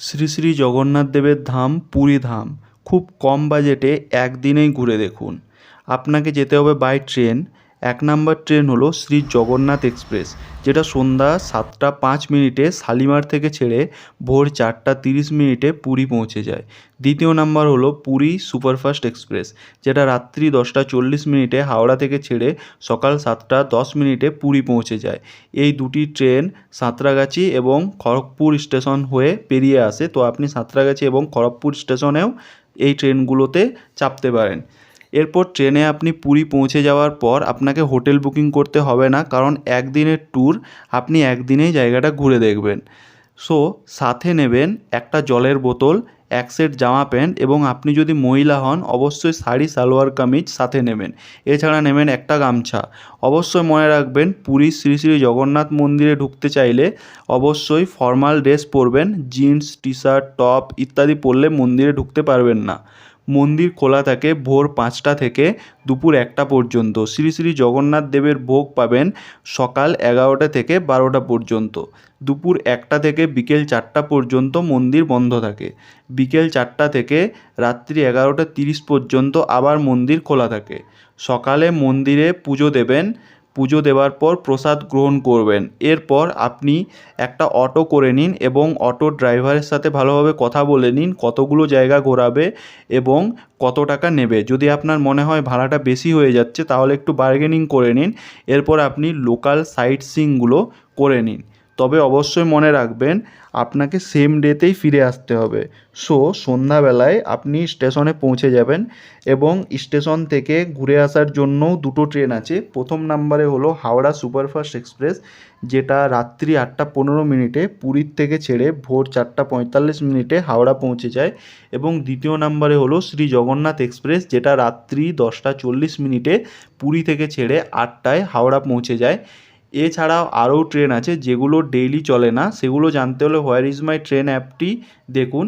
শ্রী শ্রী জগন্নাথ দেবের ধাম পুরী ধাম খুব কম বাজেটে একদিনেই ঘুরে দেখুন। আপনাকে যেতে হবে বাই ট্রেন। 1 নম্বর ট্রেন হলো শ্রী জগন্নাথ এক্সপ্রেস, যেটা সন্ধ্যা 7টা 5 মিনিটে শালিমার থেকে ছেড়ে ভোর 4টা 30 মিনিটে পুরী পৌঁছে যায়। দ্বিতীয় নাম্বার হলো পুরী সুপারফাস্ট এক্সপ্রেস, যেটা রাত্রি 10টা 40 মিনিটে হাওড়া থেকে ছেড়ে সকাল 7টা 10 মিনিটে পুরী পৌঁছে যায়। এই দুটি ট্রেন সাঁতরাগাছি এবং খড়গপুর স্টেশন হয়ে পেরিয়ে আসে, তো আপনি সাঁতরাগাছি এবং খড়গপুর স্টেশনেও এই ট্রেনগুলোতে চাপতে পারেন। এরপর ট্রেনে আপনি পুরী পৌঁছে যাওয়ার পর আপনাকে হোটেল বুকিং করতে হবে না, কারণ একদিনের ট্যুর, আপনি একদিনেই জায়গাটা ঘুরে দেখবেন। সো সাথে নেবেন একটা জলের বোতল, এক সেট জামা প্যান্ট এবং আপনি যদি মহিলা হন অবশ্যই শাড়ি সালোয়ার কামিজ সাথে নেবেন। এছাড়া নেবেন একটা গামছা। অবশ্যই মনে রাখবেন পুরীর শ্রী শ্রী জগন্নাথ মন্দিরে ঢুকতে চাইলে অবশ্যই ফর্মাল ড্রেস পরবেন। জিন্স টি শার্ট টপ ইত্যাদি পরলে মন্দিরে ঢুকতে পারবেন না। মন্দির খোলা থাকে ভোর 5টা থেকে দুপুর 1টা পর্যন্ত। শ্রী শ্রী জগন্নাথ দেবের ভোগ পাবেন সকাল 11টা থেকে 12টা পর্যন্ত। দুপুর 1টা থেকে বিকেল 4টা পর্যন্ত মন্দির বন্ধ থাকে। বিকেল 4টা থেকে রাত্রি 11টা 30 পর্যন্ত আবার মন্দির খোলা থাকে। সকালে মন্দিরে পুজো দেবেন, পুজো দেওয়ার পর প্রসাদ গ্রহণ করবেন। এরপর আপনি একটা অটো করে নিন এবং অটো ড্রাইভারের সাথে ভালোভাবে কথা বলে নিন কতগুলো জায়গা ঘোরাবে এবং কত টাকা নেবে। যদি আপনার মনে হয় ভাড়াটা বেশি হয়ে যাচ্ছে তাহলে একটু বার্গেনিং করে নিন। এরপর আপনি লোকাল সাইট সিইংগুলো করে নিন। তবে অবশ্যই মনে রাখবেন আপনাকে সেম ডেতেই ফিরে আসতে হবে। সো সন্ধ্যাবেলায় আপনি স্টেশনে পৌঁছে যাবেন এবং স্টেশন থেকে ঘুরে আসার জন্যও দুটো ট্রেন আছে। প্রথম নাম্বারে হলো হাওড়া সুপারফাস্ট এক্সপ্রেস, যেটা রাত্রি 8টা 15 মিনিটে পুরীর থেকে ছেড়ে ভোর 4টা 45 মিনিটে হাওড়া পৌঁছে যায়। এবং দ্বিতীয় নাম্বারে হলো শ্রী জগন্নাথ এক্সপ্রেস, যেটা রাত্রি 10টা 40 মিনিটে পুরী থেকে ছেড়ে 8টায় হাওড়া পৌঁছে যায়। এছাড়াও আরও ট্রেন আছে যেগুলো ডেইলি চলে না, সেগুলো জানতে হলে হোয়ার ইজ মাই ট্রেন অ্যাপটি দেখুন।